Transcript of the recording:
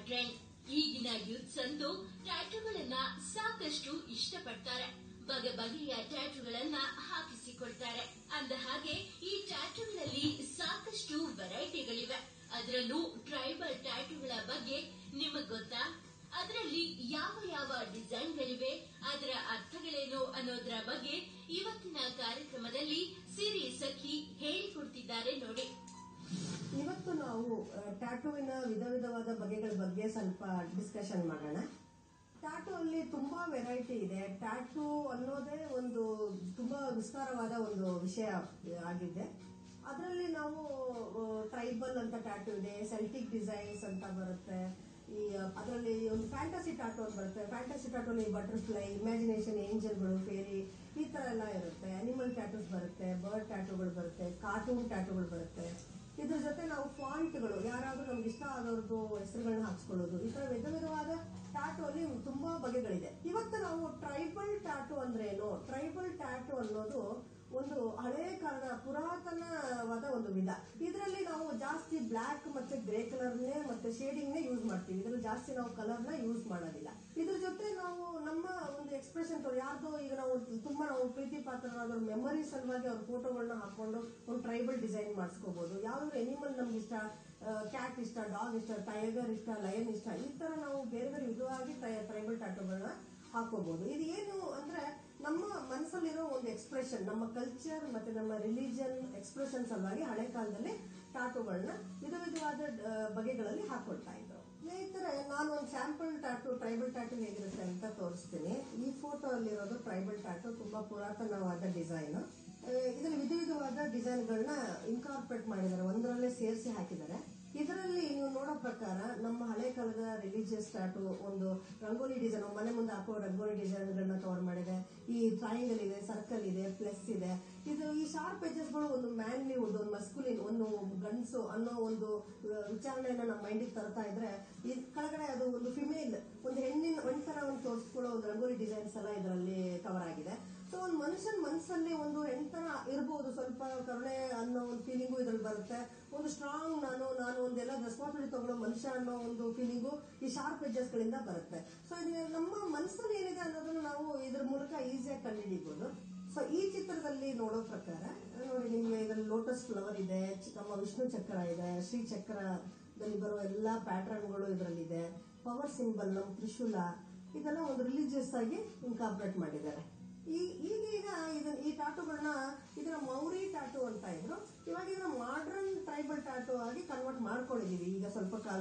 Trend. ಈಗಿನ youths ಅಂತೂ ಟ್ಯಾಟೂಗಳನ್ನ ಸಾಕಷ್ಟು ಇಷ್ಟಪಡ್ತಾರೆ. ಬಗೆ ಬಗೆಯ ಟ್ಯಾಟೂಗಳನ್ನ ಹಾಕಿಸಿಕೊಳ್ತಾರೆ. ಅಂದ ಹಾಗೆ ಈ ಟ್ಯಾಟೂಗಳಲ್ಲಿ ಸಾಕಷ್ಟು ವೆರೈಟಿಗಳಿವೆ. ಅದರಲ್ಲೂ ಟ್ರೈಬಲ್ ಟ್ಯಾಟೂಗಳ ಬಗ್ಗೆ ನಿಮಗ್ ಗೊತ್ತಾ? ಅದರಲ್ಲಿ ಯಾವ ಯಾವ ಡಿಸೈನ್ಗಳಿವೆ, ಅದರ ಅರ್ಥಗಳೇನು ಅನ್ನೋದರ ಬಗ್ಗೆ ಇವತ್ತಿನ ಕಾರ್ಯಕ್ರಮದಲ್ಲಿ ಸಿರಿ ಸಖಿ ಹೇಳಿಕೊಡ್ತಿದ್ದಾರೆ ನೋಡಿ. ಇವತ್ತು ನಾವು ಟ್ಯಾಟೂವಿನ ವಿಧ ವಿಧವಾದ ಬಗೆಗಳ ಬಗ್ಗೆ ಸ್ವಲ್ಪ ಡಿಸ್ಕಷನ್ ಮಾಡೋಣ. ಟ್ಯಾಟೂ ಅಲ್ಲಿ ತುಂಬಾ ವೆರೈಟಿ ಇದೆ. ಟ್ಯಾಟೂ ಅನ್ನೋದೇ ಒಂದು ತುಂಬಾ ವಿಸ್ತಾರವಾದ ಒಂದು ವಿಷಯ ಆಗಿದೆ. ಅದರಲ್ಲಿ ನಾವು ಟ್ರೈಬಲ್ ಅಂತ ಟ್ಯಾಟೂ ಇದೆ, ಸೆಲ್ಟಿಕ್ ಡಿಸೈನ್ಸ್ ಅಂತ ಬರುತ್ತೆ. ಅದರಲ್ಲಿ ಒಂದು ಫ್ಯಾಂಟಸಿ ಟ್ಯಾಟೂ ಅಂತ ಬರುತ್ತೆ. ಫ್ಯಾಂಟಸಿ ಟ್ಯಾಟೂ ಅಲ್ಲಿ ಬಟರ್ಫ್ಲೈ, ಇಮ್ಯಾಜಿನೇಷನ್, ಏಂಜಲ್ಗಳು, ಫೇರಿ ಈ ತರ ಎಲ್ಲ ಇರುತ್ತೆ. ಅನಿಮಲ್ ಟ್ಯಾಟೂಸ್ ಬರುತ್ತೆ, ಬರ್ಡ್ ಟ್ಯಾಟೂಗಳು ಬರುತ್ತೆ, ಕಾರ್ಟೂನ್ ಟ್ಯಾಟೂಗಳು ಬರುತ್ತೆ. ಇದ್ರ ಜೊತೆ ನಾವು ಫಾಂಟ್ಗಳು, ಯಾರಾದ್ರೂ ನಮ್ಗೆ ಇಷ್ಟ ಆದವ್ರದ್ದು ಹೆಸರುಗಳನ್ನ ಹಾಕ್ಸ್ಕೊಳ್ಳೋದು, ಈ ತರ ವಿಧ ವಿಧವಾದ ಟ್ಯಾಟೂ ಅಲ್ಲಿ ತುಂಬಾ ಬಗೆಗಳಿದೆ. ಇವತ್ತು ನಾವು ಟ್ರೈಬಲ್ ಟ್ಯಾಟೂ ಅಂದ್ರೆ ಏನು? ಟ್ರೈಬಲ್ ಟ್ಯಾಟೂ ಅನ್ನೋದು ಒಂದು ಹಳೆ ಕಾಲದ ಪುರಾತನವಾದ ಒಂದು ವಿಧ. ಇದರಲ್ಲಿ ನಾವು ಜಾಸ್ತಿ ಬ್ಲಾಕ್ ಮತ್ತೆ ಗ್ರೇ ಕಲರ್ನೇ ಮತ್ತೆ ಶೇಡಿಂಗ್ ನೇ ಯೂಸ್ ಮಾಡ್ತೀವಿ. ಇದ್ರಲ್ಲಿ ಜಾಸ್ತಿ ನಾವು ಕಲರ್ ನ ಯೂಸ್ ಮಾಡೋದಿಲ್ಲ. ಇದ್ರ ಜೊತೆ ನಾವು ನಮ್ಮ ಒಂದು ಎಕ್ಸ್ಪ್ರೆಷನ್ ಯಾರ್ದೋ ಈಗ ನಾವು ತುಂಬಾ ನಾವು ಪ್ರೀತಿ ಪಾತ್ರರಾದ ಮೆಮೊರಿ ಸಲುವಾಗಿ ಅವ್ರ ಫೋಟೋಗಳನ್ನ ಹಾಕೊಂಡು ಒಂದು ಟ್ರೈಬಲ್ ಡಿಸೈನ್ ಮಾಡಿಸ್ಕೋಬಹುದು. ಯಾವ್ದಾದ್ರು ಎನಿಮಲ್ ನಮ್ಗೆ ಇಷ್ಟ, ಕ್ಯಾಟ್ ಇಷ್ಟ, ಡಾಗ್ ಇಷ್ಟ, ಟೈಗರ್ ಇಷ್ಟ, ಲಯನ್ ಇಷ್ಟ, ಈ ತರ ನಾವು ಬೇರೆ ಬೇರೆ ವಿಧವಾಗಿ ಟ್ರೈಬಲ್ ಟ್ಯಾಟೂಗಳನ್ನ ಹಾಕೋಬಹುದು. ಇದು ಏನು ಅಂದ್ರೆ ನಮ್ಮ ಮನಸ್ಸಲ್ಲಿರೋ ಒಂದು ಎಕ್ಸ್ಪ್ರೆಷನ್, ನಮ್ಮ ಕಲ್ಚರ್ ಮತ್ತೆ ನಮ್ಮ ರಿಲಿಜನ್ ಎಕ್ಸ್ಪ್ರೆಷನ್ ಸಲುವಾಗಿ ಹಳೆ ಕಾಲದಲ್ಲಿ ಟ್ಯಾಟೂಗಳನ್ನ ವಿಧ ವಿಧವಾದ ಬಗೆಗಳಲ್ಲಿ ಹಾಕೊಳ್ತಾ ಇದ್ರು. ಸ್ನೇಹಿತರೆ, ನಾನು ಒಂದು ಸ್ಯಾಂಪಲ್ ಟ್ಯಾಟೂ, ಟ್ರೈಬಲ್ ಟ್ಯಾಟೂ ಹೇಗಿರುತ್ತೆ ಅಂತ ತೋರಿಸ್ತೀನಿ. ಈ ಫೋಟೋ ಅಲ್ಲಿರೋದು ಟ್ರೈಬಲ್ ಟ್ಯಾಟೂ, ತುಂಬಾ ಪುರಾತನವಾದ ಡಿಸೈನ್. ಇದರಲ್ಲಿ ವಿಧ ವಿಧವಾದ ಡಿಸೈನ್ಗಳನ್ನ ಇನ್ಕಾರ್ಪೊರೇಟ್ ಮಾಡಿದ್ದಾರೆ, ಒಂದರಲ್ಲೇ ಸೇರಿಸಿ ಹಾಕಿದ್ದಾರೆ. ಇದರಲ್ಲಿ ನೀವು ನೋಡೋ ಪ್ರಕಾರ ನಮ್ಮ ಹಳೆ ಕಾಲದ ರಿಲಿಜಿಯಸ್ ಟ್ಯಾಟೂ, ಒಂದು ರಂಗೋಲಿ ಡಿಸೈನ್, ಮನೆ ಮುಂದೆ ಹಾಕುವ ರಂಗೋಲಿ ಡಿಸೈನ್ಗಳನ್ನ ಕವರ್ ಮಾಡಿದೆ. ಈ ಟ್ರಯಾಂಗಲ್ ಇದೆ, ಸರ್ಕಲ್ ಇದೆ, ಪ್ಲಸ್ ಇದೆ. ಇದು ಈ ಶಾರ್ಪ್ ಎಜಸ್ ಗಳು ಒಂದು ಮ್ಯಾನ್ಲಿಹುಡ್, ಒಂದು ಮಸ್ಕುಲಿನ್, ಒಂದು ಗಂಡಸು ಅನ್ನೋ ಒಂದು ವಿಚಾರಣೆಯನ್ನ ನಮ್ಮ ಮೈಂಡಿಗೆ ತರ್ತಾ ಇದ್ರೆ, ಈ ಕೆಳಗಡೆ ಅದು ಒಂದು ಫಿಮೇಲ್, ಒಂದು ಹೆಣ್ಣಿನ ಒಂಥರ ಒಂದು ತೋರಿಸ್ಕೊಳ್ಳೋ ಒಂದು ರಂಗೋಲಿ ಡಿಸೈನ್ಸ್ ಎಲ್ಲ ಇದರಲ್ಲಿ ಕವರ್ ಆಗಿದೆ. ಸೊ ಒಂದು ಮನುಷ್ಯನ ಮನಸ್ಸಲ್ಲಿ ಒಂದು ಹೆಣ್ತನ ಇರಬಹುದು, ಸ್ವಲ್ಪ ಕರುಣೆ ಅನ್ನೋ ಒಂದು ಫೀಲಿಂಗು ಇದ್ರಲ್ಲಿ ಬರುತ್ತೆ. ಒಂದು ಸ್ಟ್ರಾಂಗ್ ನಾನು ಒಂದೆಲ್ಲ ರೆಸ್ಪಾನ್ಸಿಬಿಲಿಟಿ ತಗೊಳ್ಳೋ ಮನುಷ್ಯ ಅನ್ನೋ ಒಂದು ಫೀಲಿಂಗು ಈ ಶಾರ್ಪ್ ಎಡ್ಜಸ್ ಗಳಿಂದ ಬರುತ್ತೆ. ಸೊ ಇದು ನಮ್ಮ ಮನಸ್ಸಲ್ಲಿ ಏನಿದೆ ಅನ್ನೋದನ್ನ ನಾವು ಇದ್ರ ಮೂಲಕ ಈಸಿಯಾಗಿ ಕಂಡುಹಿಡಿಯಬಹುದು. ಸೊ ಈ ಚಿತ್ರದಲ್ಲಿ ನೋಡೋ ಪ್ರಕಾರ ನೋಡಿ, ನಿಮ್ಗೆ ಇದರಲ್ಲಿ ಲೋಟಸ್ ಫ್ಲವರ್ ಇದೆ, ನಮ್ಮ ವಿಷ್ಣು ಚಕ್ರ ಇದೆ, ಶ್ರೀ ಚಕ್ರದಲ್ಲಿ ಬರೋ ಎಲ್ಲಾ ಪ್ಯಾಟರ್ನ್ಗಳು ಇದರಲ್ಲಿದೆ. ಪವರ್ ಸಿಂಬಲ್, ನಮ್ಮ ತ್ರಿಶೂಲ, ಇದೆಲ್ಲ ಒಂದು ರಿಲಿಜಿಯಸ್ ಆಗಿ ಇನ್ಕಾರ್ಪೊರೇಟ್ ಮಾಡಿದ್ದಾರೆ. ಈಗ ಈ ಟ್ಯಾಟೂಗಳನ್ನ ಇದನ್ನ ಮೌರಿ ಟ್ಯಾಟೂ ಅಂತ ಇದ್ರು. ಇವಾಗ ಇದನ್ನ ಮಾಡರ್ನ್ ಟ್ರೈಬಲ್ ಟ್ಯಾಟೂ ಆಗಿ ಕನ್ವರ್ಟ್ ಮಾಡ್ಕೊಂಡಿದೀವಿ ಈಗ ಸ್ವಲ್ಪ ಕಾಲ.